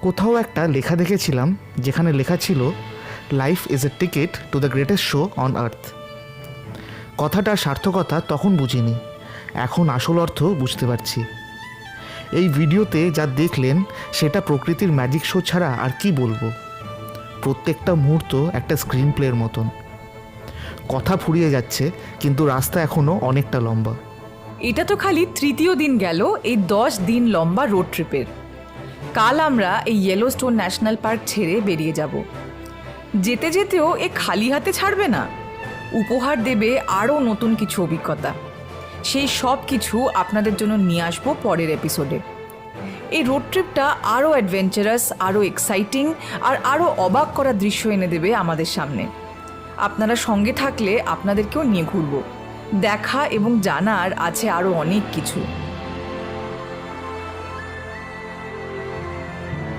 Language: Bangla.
কোথাও একটা লেখা দেখেছিলাম যেখানে লেখা ছিল life is a ticket to the greatest show on earth. কথাটার সার্থকতা তখন বুঝিনি, এখন আসল অর্থ বুঝতে পারছি। এই ভিডিওতে যা দেখলেন সেটা প্রকৃতির ম্যাজিক শো ছাড়া আর কি বলবো। প্রত্যেকটা মুহূর্ত একটা স্ক্রিন প্লের মতন। কথা ফুরিয়ে যাচ্ছে, কিন্তু রাস্তা এখনও অনেকটা লম্বা। এটা তো খালি তৃতীয় দিন গেল এই 10 দিন লম্বা রোড ট্রিপের। কাল আমরা এই ইয়েলোস্টোন ন্যাশনাল পার্ক ছেড়ে বেরিয়ে যাব। যেতে যেতেও এ খালি হাতে ছাড়বে না, উপহার দেবে আরও নতুন কিছু অভিজ্ঞতা। সেই সব কিছু আপনাদের জন্য নিয়ে আসবো পরের এপিসোডে। এই রোড ট্রিপটা আরও অ্যাডভেঞ্চারাস, আরও এক্সাইটিং আর আরও অবাক করা দৃশ্য এনে দেবে আমাদের সামনে। আপনারা সঙ্গে থাকলে আপনাদেরকেও নিয়ে ঘুরবো। দেখা এবং জানার আছে আরও অনেক কিছু।